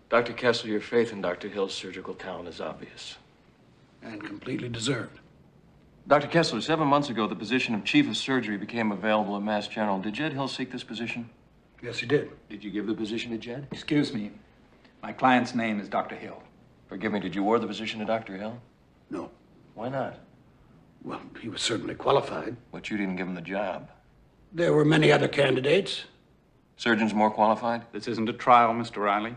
Dr. Kessler, your faith in Dr. Hill's surgical talent is obvious. And completely deserved. Dr. Kessler, 7 months ago, the position of Chief of Surgery became available at Mass General. Did Jed Hill seek this position? Yes, he did. Did you give the position to Jed? Excuse me. My client's name is Dr. Hill. Forgive me, did you award the position to Dr. Hill? No. Why not? Well, he was certainly qualified. But you didn't give him the job. There were many other candidates. Surgeons more qualified? This isn't a trial, Mr. Riley.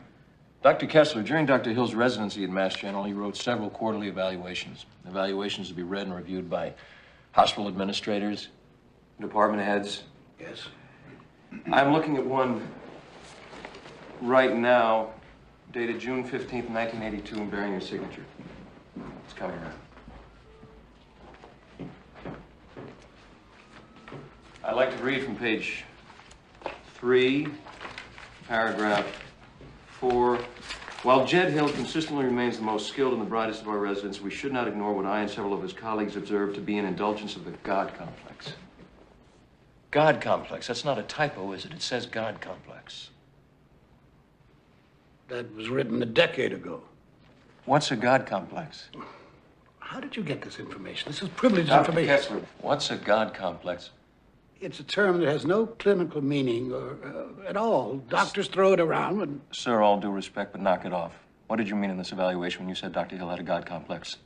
Dr. Kessler, during Dr. Hill's residency at Mass General, he wrote several quarterly evaluations. Evaluations to be read and reviewed by hospital administrators, department heads. Yes. I'm looking at one right now, dated June 15th, 1982, and bearing your signature. It's coming around. I'd like to read from page 3, paragraph 4. While Jed Hill consistently remains the most skilled and the brightest of our residents, we should not ignore what I and several of his colleagues observed to be an indulgence of the God complex. God complex. That's not a typo, is it? It says God complex. That was written a decade ago. What's a God complex? How did you get this information? This is privileged Dr. information. Kessler, what's a God complex? It's a term that has no clinical meaning or at all. Doctors throw it around and... Sir, all due respect, but knock it off. What did you mean in this evaluation when you said Dr. Hill had a God complex?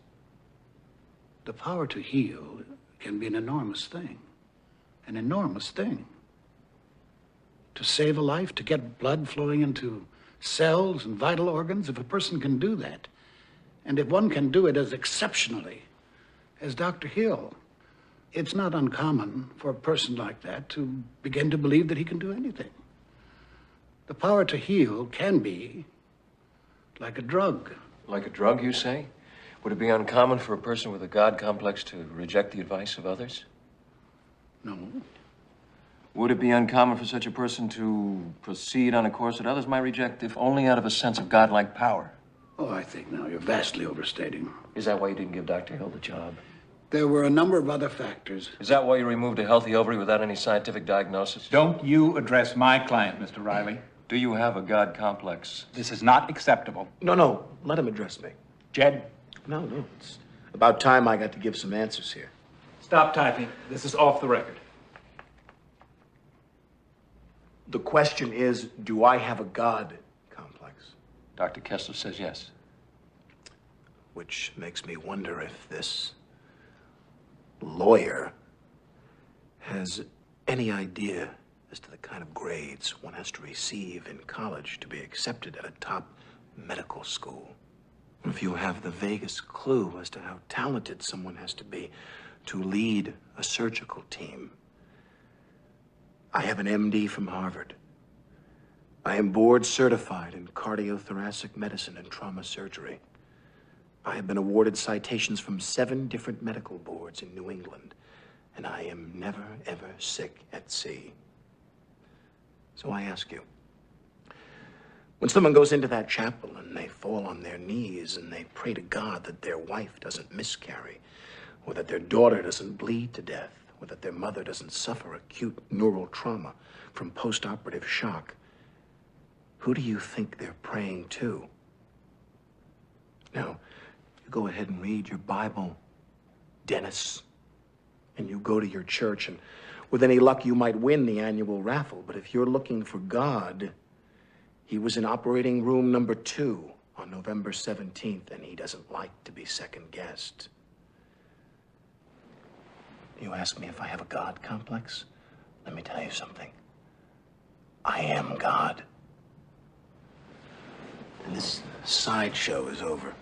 The power to heal can be an enormous thing. An enormous thing. To save a life, to get blood flowing into cells and vital organs, if a person can do that, and if one can do it as exceptionally as Dr. Hill, it's not uncommon for a person like that to begin to believe that he can do anything. The power to heal can be like a drug. Like a drug, you say? Would it be uncommon for a person with a God complex to reject the advice of others? No. Would it be uncommon for such a person to proceed on a course that others might reject, if only out of a sense of godlike power? Oh, I think now you're vastly overstating. Is that why you didn't give Dr. Hill the job? There were a number of other factors. Is that why you removed a healthy ovary without any scientific diagnosis? Don't you address my client, Mr. Riley. Do you have a God complex? This is not acceptable. No, let him address me. Jed? No, it's about time I got to give some answers here. Stop typing. This is off the record. The question is, do I have a God complex? Dr. Kessler says yes. Which makes me wonder if this lawyer has any idea as to the kind of grades one has to receive in college to be accepted at a top medical school. If you have the vaguest clue as to how talented someone has to be to lead a surgical team. I have an MD from Harvard. I am board certified in cardiothoracic medicine and trauma surgery. I have been awarded citations from 7 different medical boards in New England, and I am never, ever sick at sea. So I ask you, when someone goes into that chapel and they fall on their knees and they pray to God that their wife doesn't miscarry, or that their daughter doesn't bleed to death, or that their mother doesn't suffer acute neural trauma from post-operative shock, who do you think they're praying to? Now, you go ahead and read your Bible, Dennis, and you go to your church, and with any luck, you might win the annual raffle. But if you're looking for God, he was in operating room number 2 on November 17th, and he doesn't like to be second-guessed. You ask me if I have a God complex? Let me tell you something. I am God. And this sideshow is over.